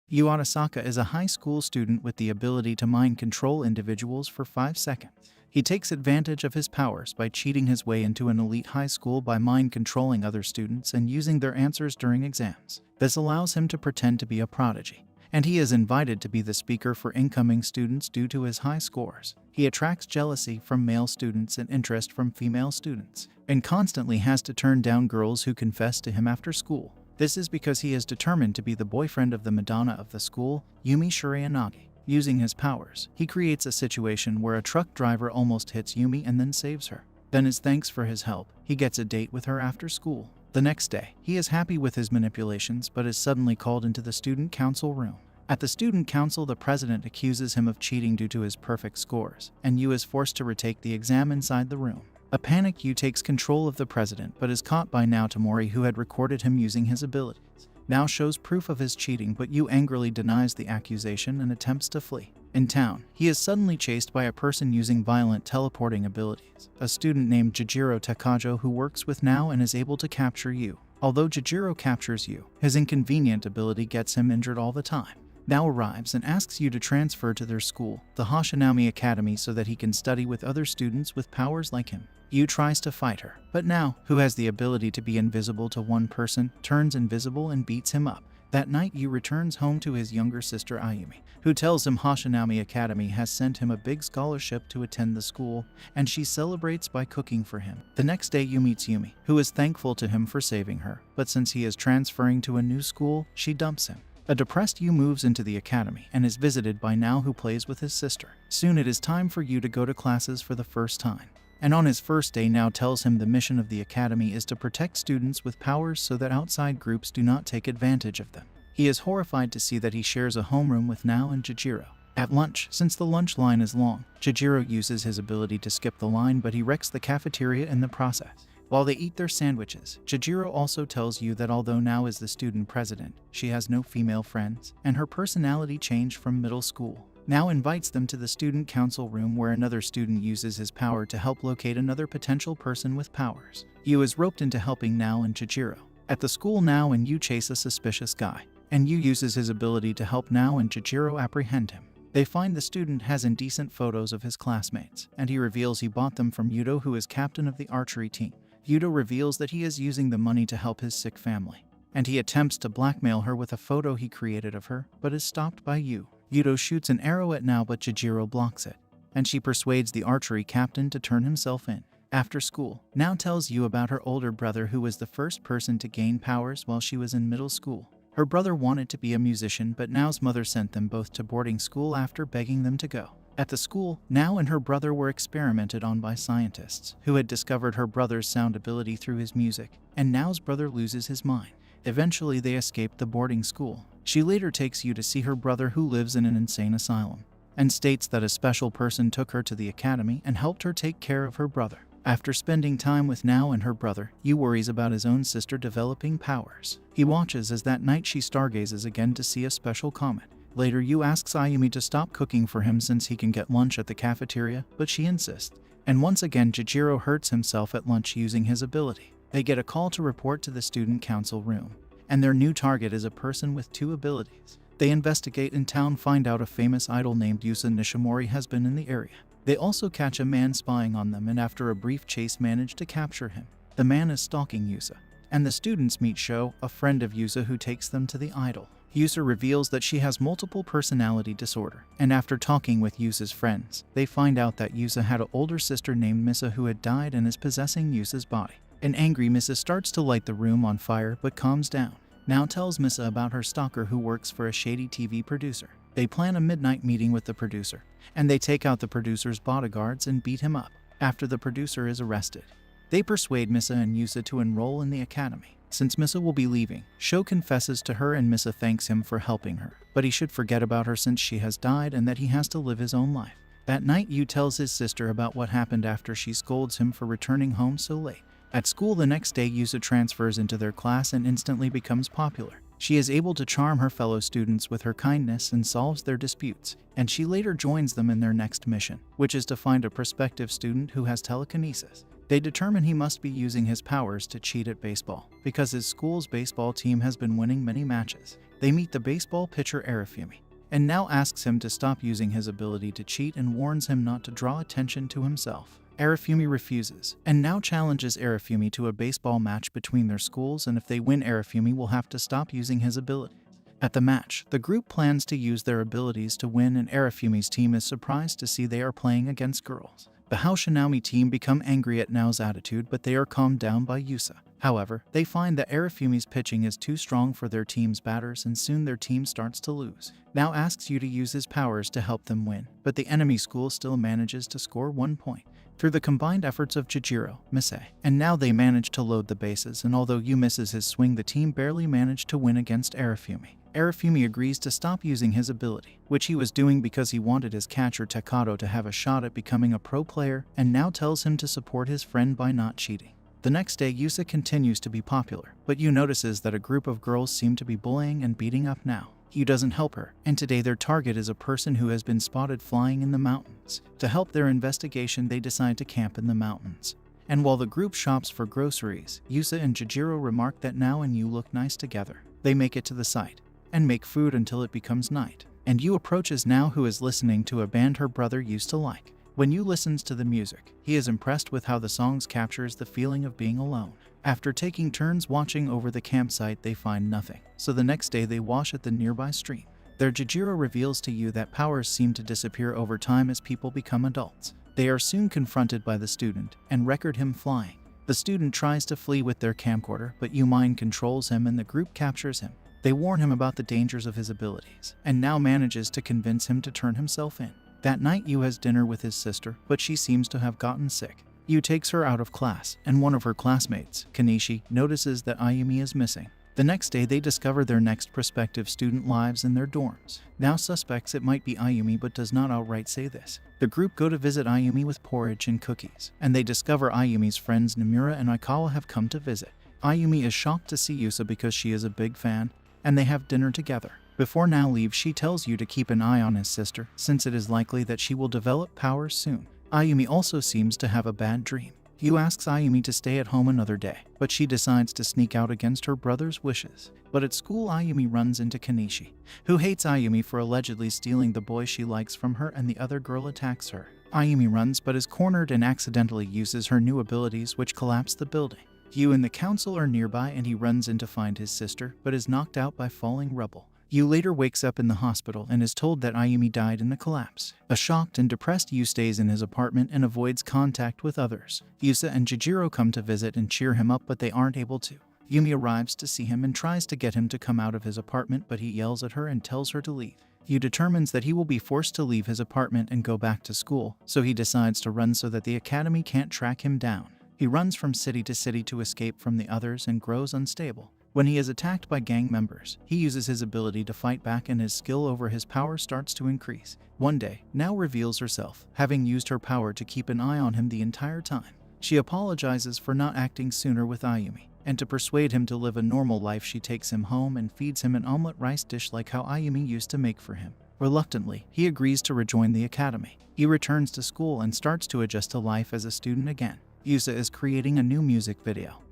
Yu Otosaka is a high school student with the ability to mind control individuals for 5 seconds. He takes advantage of his powers by cheating his way into an elite high school by mind controlling other students and using their answers during exams. This allows him to pretend to be a prodigy, and he is invited to be the speaker for incoming students due to his high scores. He attracts jealousy from male students and interest from female students, and constantly has to turn down girls who confess to him after school. This is because he is determined to be the boyfriend of the Madonna of the school, Yumi Shuriyanagi. Using his powers, he creates a situation where a truck driver almost hits Yumi and then saves her. Then, as thanks for his help, he gets a date with her after school. The next day, he is happy with his manipulations but is suddenly called into the student council room. At the student council, the president accuses him of cheating due to his perfect scores, and Yu is forced to retake the exam inside the room. A panicked Yu takes control of the president but is caught by Nao Tomori, who had recorded him using his abilities. Nao shows proof of his cheating, but Yu angrily denies the accusation and attempts to flee. In town, he is suddenly chased by a person using violent teleporting abilities, a student named Jijiro Takajo who works with Nao and is able to capture Yu. Although Jijiro captures Yu, his inconvenient ability gets him injured all the time. Nao arrives and asks Yu to transfer to their school, the Hoshinami Academy, so that he can study with other students with powers like him. Yu tries to fight her, but Nao, who has the ability to be invisible to one person, turns invisible and beats him up. That night, Yu returns home to his younger sister Ayumi, who tells him Hoshinami Academy has sent him a big scholarship to attend the school, and she celebrates by cooking for him. The next day, Yu meets Yumi, who is thankful to him for saving her, but since he is transferring to a new school, she dumps him. A depressed Yu moves into the academy and is visited by Nao, who plays with his sister. Soon it is time for Yu to go to classes for the first time. And on his first day, Nao tells him the mission of the academy is to protect students with powers so that outside groups do not take advantage of them. He is horrified to see that he shares a homeroom with Nao and Jijiro. At lunch, since the lunch line is long, Jijiro uses his ability to skip the line, but he wrecks the cafeteria in the process. While they eat their sandwiches, Jijiro also tells Yu that although Nao is the student president, she has no female friends, and her personality changed from middle school. Nao invites them to the student council room where another student uses his power to help locate another potential person with powers. Yu is roped into helping Nao and Jijiro. At the school, Nao and Yu chase a suspicious guy, and Yu uses his ability to help Nao and Jijiro apprehend him. They find the student has indecent photos of his classmates, and he reveals he bought them from Yudo, who is captain of the archery team. Yudo reveals that he is using the money to help his sick family, and he attempts to blackmail her with a photo he created of her, but is stopped by Yu. Yudo shoots an arrow at Nao, but Jijiro blocks it, and she persuades the archery captain to turn himself in. After school, Nao tells Yu about her older brother, who was the first person to gain powers while she was in middle school. Her brother wanted to be a musician, but Nao's mother sent them both to boarding school after begging them to go. At the school, Nao and her brother were experimented on by scientists, who had discovered her brother's sound ability through his music, and Nao's brother loses his mind. Eventually, they escape the boarding school. She later takes Yu to see her brother, who lives in an insane asylum, and states that a special person took her to the academy and helped her take care of her brother. After spending time with Nao and her brother, Yu worries about his own sister developing powers. He watches as that night she stargazes again to see a special comet. Later, Yu asks Ayumi to stop cooking for him since he can get lunch at the cafeteria, but she insists. And once again, Jijiro hurts himself at lunch using his ability. They get a call to report to the student council room, and their new target is a person with 2 abilities. They investigate in town, find out a famous idol named Yusa Nishimori has been in the area. They also catch a man spying on them, and after a brief chase manage to capture him. The man is stalking Yusa, and the students meet Sho, a friend of Yusa, who takes them to the idol. Yusa reveals that she has multiple personality disorder, and after talking with Yusa's friends, they find out that Yusa had an older sister named Misa who had died and is possessing Yusa's body. An angry Misa starts to light the room on fire but calms down. Nao tells Misa about her stalker, who works for a shady TV producer. They plan a midnight meeting with the producer, and they take out the producer's bodyguards and beat him up. After the producer is arrested, they persuade Misa and Yusa to enroll in the academy. Since Misa will be leaving, Sho confesses to her and Misa thanks him for helping her, but he should forget about her since she has died and that he has to live his own life. That night, Yu tells his sister about what happened after she scolds him for returning home so late. At school the next day, Yusa transfers into their class and instantly becomes popular. She is able to charm her fellow students with her kindness and solves their disputes, and she later joins them in their next mission, which is to find a prospective student who has telekinesis. They determine he must be using his powers to cheat at baseball, because his school's baseball team has been winning many matches. They meet the baseball pitcher Arifumi, and Nao asks him to stop using his ability to cheat and warns him not to draw attention to himself. Arifumi refuses, and Nao challenges Arifumi to a baseball match between their schools, and if they win, Arifumi will have to stop using his ability. At the match, the group plans to use their abilities to win, and Arifumi's team is surprised to see they are playing against girls. The Haoshinami team become angry at Nao's attitude, but they are calmed down by Yusa. However, they find that Arifumi's pitching is too strong for their team's batters, and soon their team starts to lose. Nao asks you to use his powers to help them win, but the enemy school still manages to score 1 point. Through the combined efforts of Chijiro, Misei, and Nao, they manage to load the bases, and although Yu misses his swing, the team barely managed to win against Arifumi. Arifumi agrees to stop using his ability, which he was doing because he wanted his catcher Takato to have a shot at becoming a pro player, and Nao tells him to support his friend by not cheating. The next day, Yusa continues to be popular, but Yu notices that a group of girls seem to be bullying and beating up Nao. Yu doesn't help her, and today their target is a person who has been spotted flying in the mountains. To help their investigation, they decide to camp in the mountains. And while the group shops for groceries, Yusa and Chijiro remark that Nao and Yu look nice together. They make it to the site and make food until it becomes night. And Yu approaches Nao, who is listening to a band her brother used to like. When Yu listens to the music, he is impressed with how the songs captures the feeling of being alone. After taking turns watching over the campsite, they find nothing, so the next day they wash at the nearby stream. Their Chijiro reveals to Yu that powers seem to disappear over time as people become adults. They are soon confronted by the student and record him flying. The student tries to flee with their camcorder, but Yu mind controls him and the group captures him. They warn him about the dangers of his abilities, and Nao manages to convince him to turn himself in. That night, Yu has dinner with his sister, but she seems to have gotten sick. Yu takes her out of class, and one of her classmates, Kanishi, notices that Ayumi is missing. The next day, they discover their next prospective student lives in their dorms. Nao suspects it might be Ayumi, but does not outright say this. The group go to visit Ayumi with porridge and cookies, and they discover Ayumi's friends Nomura and Aikawa have come to visit. Ayumi is shocked to see Yusa because she is a big fan, and they have dinner together. Before Nao leaves, she tells Yu to keep an eye on his sister, since it is likely that she will develop powers soon. Ayumi also seems to have a bad dream. Yu asks Ayumi to stay at home another day, but she decides to sneak out against her brother's wishes. But at school, Ayumi runs into Kanishi, who hates Ayumi for allegedly stealing the boy she likes from her, and the other girl attacks her. Ayumi runs but is cornered and accidentally uses her new abilities, which collapse the building. Yu and the council are nearby, and he runs in to find his sister, but is knocked out by falling rubble. Yu later wakes up in the hospital and is told that Ayumi died in the collapse. A shocked and depressed Yu stays in his apartment and avoids contact with others. Yusa and Chijiro come to visit and cheer him up, but they aren't able to. Yumi arrives to see him and tries to get him to come out of his apartment, but he yells at her and tells her to leave. Yu determines that he will be forced to leave his apartment and go back to school, so he decides to run so that the academy can't track him down. He runs from city to city to escape from the others and grows unstable. When he is attacked by gang members, he uses his ability to fight back, and his skill over his power starts to increase. One day, Nao reveals herself, having used her power to keep an eye on him the entire time. She apologizes for not acting sooner with Ayumi, and to persuade him to live a normal life, she takes him home and feeds him an omelet rice dish like how Ayumi used to make for him. Reluctantly, he agrees to rejoin the academy. He returns to school and starts to adjust to life as a student again. Yusa is creating a new music video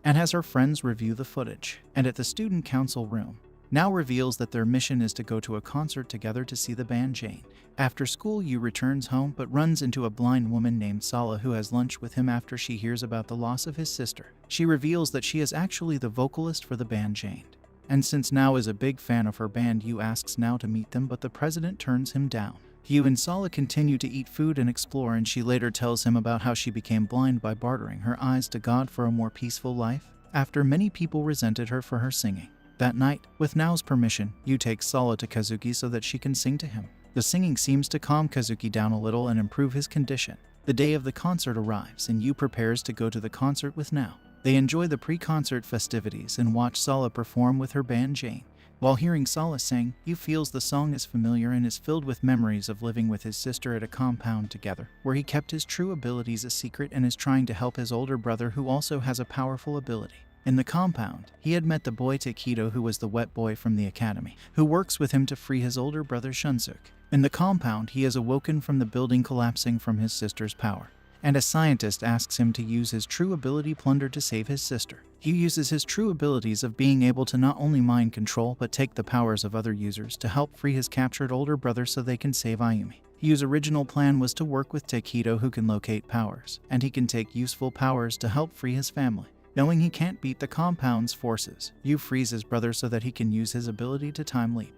and has her friends review the footage. And at the student council room, Nao reveals that their mission is to go to a concert together to see the band Jane. After school, Yu returns home but runs into a blind woman named Sala who has lunch with him after she hears about the loss of his sister. She reveals that she is actually the vocalist for the band Jane. And since Nao is a big fan of her band, Yu asks Nao to meet them, but the president turns him down. Yu and Sala continue to eat food and explore, and she later tells him about how she became blind by bartering her eyes to God for a more peaceful life, after many people resented her for her singing. That night, with Nao's permission, Yu takes Sala to Kazuki so that she can sing to him. The singing seems to calm Kazuki down a little and improve his condition. The day of the concert arrives, and Yu prepares to go to the concert with Nao. They enjoy the pre-concert festivities and watch Sala perform with her band Jane. While hearing Sala sing, Yu feels the song is familiar and is filled with memories of living with his sister at a compound together, where he kept his true abilities a secret and is trying to help his older brother who also has a powerful ability. In the compound, he had met the boy Takedo, who was the wet boy from the academy, who works with him to free his older brother Shunsuke. In the compound, he is awoken from the building collapsing from his sister's power, and a scientist asks him to use his true ability Plunder to save his sister. He uses his true abilities of being able to not only mind control but take the powers of other users to help free his captured older brother so they can save Ayumi. Yu's original plan was to work with Takedo, who can locate powers, and he can take useful powers to help free his family. Knowing he can't beat the compound's forces, Yu frees his brother so that he can use his ability to time leap.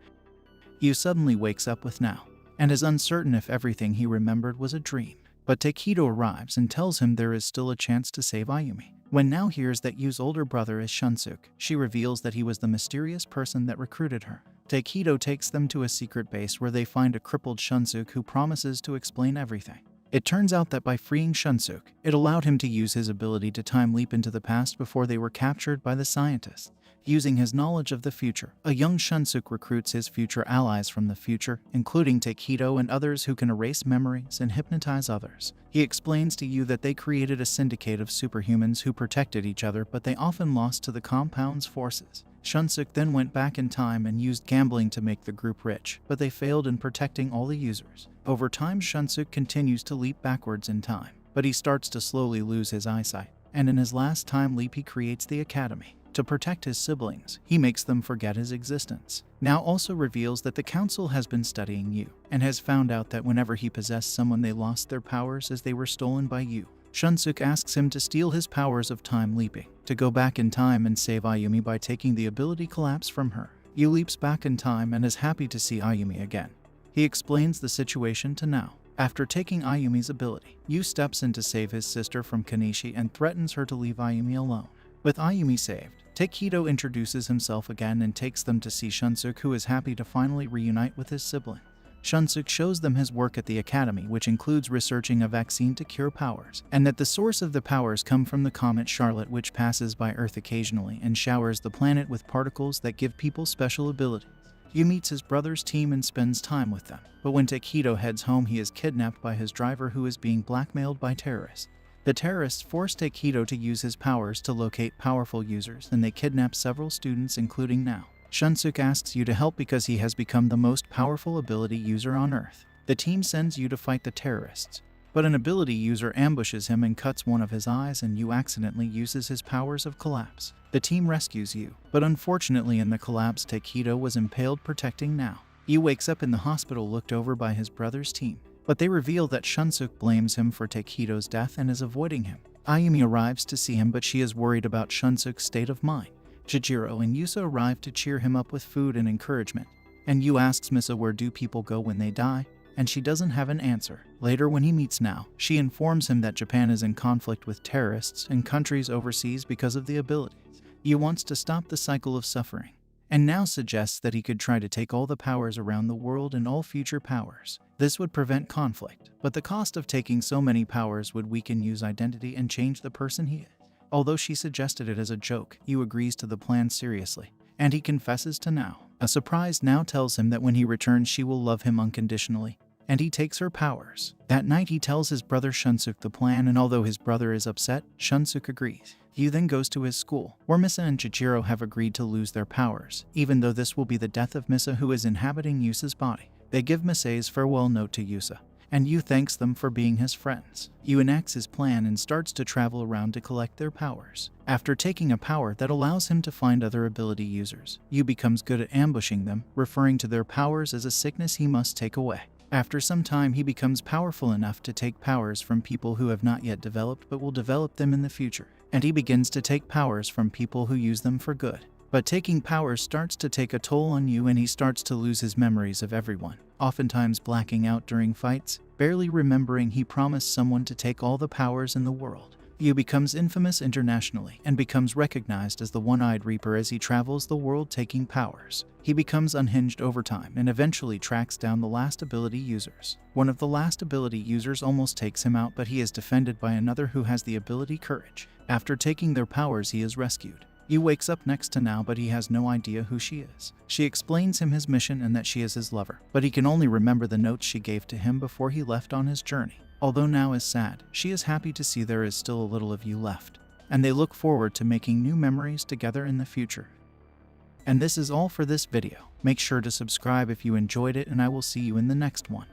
Yu suddenly wakes up with Nao, and is uncertain if everything he remembered was a dream. But Takedo arrives and tells him there is still a chance to save Ayumi. When Nao hears that Yu's older brother is Shunsuke, she reveals that he was the mysterious person that recruited her. Takedo takes them to a secret base where they find a crippled Shunsuke who promises to explain everything. It turns out that by freeing Shunsuke, it allowed him to use his ability to time leap into the past before they were captured by the scientists. Using his knowledge of the future, a young Shunsuke recruits his future allies from the future, including Takedo and others who can erase memories and hypnotize others. He explains to Yu that they created a syndicate of superhumans who protected each other, but they often lost to the compound's forces. Shunsuke then went back in time and used gambling to make the group rich, but they failed in protecting all the users. Over time, Shunsuke continues to leap backwards in time, but he starts to slowly lose his eyesight, and in his last time leap he creates the academy. To protect his siblings, he makes them forget his existence. Nao also reveals that the council has been studying Yu, and has found out that whenever he possessed someone they lost their powers as they were stolen by Yu. Shunsuke asks him to steal his powers of time leaping, to go back in time and save Ayumi by taking the ability collapse from her. Yu leaps back in time and is happy to see Ayumi again. He explains the situation to Nao. After taking Ayumi's ability, Yu steps in to save his sister from Kanishi and threatens her to leave Ayumi alone. With Ayumi saved, Takedo introduces himself again and takes them to see Shunsuke, who is happy to finally reunite with his sibling. Shunsuke shows them his work at the academy, which includes researching a vaccine to cure powers, and that the source of the powers come from the comet Charlotte, which passes by Earth occasionally and showers the planet with particles that give people special abilities. Yu meets his brother's team and spends time with them, but when Takedo heads home he is kidnapped by his driver, who is being blackmailed by terrorists. The terrorists force Takedo to use his powers to locate powerful users, and they kidnap several students including Nao. Shunsuke asks Yu to help because he has become the most powerful ability user on Earth. The team sends Yu to fight the terrorists, but an ability user ambushes him and cuts one of his eyes, and Yu accidentally uses his powers of collapse. The team rescues Yu, but unfortunately in the collapse Takedo was impaled, protecting Nao. Yu wakes up in the hospital looked over by his brother's team, but they reveal that Shunsuke blames him for Takedo's death and is avoiding him. Ayumi arrives to see him, but she is worried about Shunsuke's state of mind. Chijiro and Yusa arrive to cheer him up with food and encouragement, and Yu asks Misa where do people go when they die, and she doesn't have an answer. Later when he meets Nao, she informs him that Japan is in conflict with terrorists and countries overseas because of the abilities. Yu wants to stop the cycle of suffering, and Nao suggests that he could try to take all the powers around the world and all future powers. This would prevent conflict, but the cost of taking so many powers would weaken Yu's identity and change the person he is. Although she suggested it as a joke, Yu agrees to the plan seriously, and he confesses to Nao. A surprised Nao tells him that when he returns she will love him unconditionally, and he takes her powers. That night he tells his brother Shunsuke the plan, and although his brother is upset, Shunsuke agrees. Yu then goes to his school, where Misa and Chijiro have agreed to lose their powers, even though this will be the death of Misa, who is inhabiting Yusa's body. They give Misa's farewell note to Yusa, and Yu thanks them for being his friends. Yu enacts his plan and starts to travel around to collect their powers. After taking a power that allows him to find other ability users, Yu becomes good at ambushing them, referring to their powers as a sickness he must take away. After some time he becomes powerful enough to take powers from people who have not yet developed but will develop them in the future, and he begins to take powers from people who use them for good. But taking powers starts to take a toll on Yu, and he starts to lose his memories of everyone, oftentimes blacking out during fights, barely remembering he promised someone to take all the powers in the world. Yu becomes infamous internationally and becomes recognized as the One-Eyed Reaper as he travels the world taking powers. He becomes unhinged over time and eventually tracks down the last ability users. One of the last ability users almost takes him out, but he is defended by another who has the ability Courage. After taking their powers he is rescued. Yu wakes up next to Nao, but he has no idea who she is. She explains him his mission and that she is his lover, but he can only remember the notes she gave to him before he left on his journey. Although Nao is sad, she is happy to see there is still a little of Yu left, and they look forward to making new memories together in the future. And this is all for this video. Make sure to subscribe if you enjoyed it, and I will see you in the next one.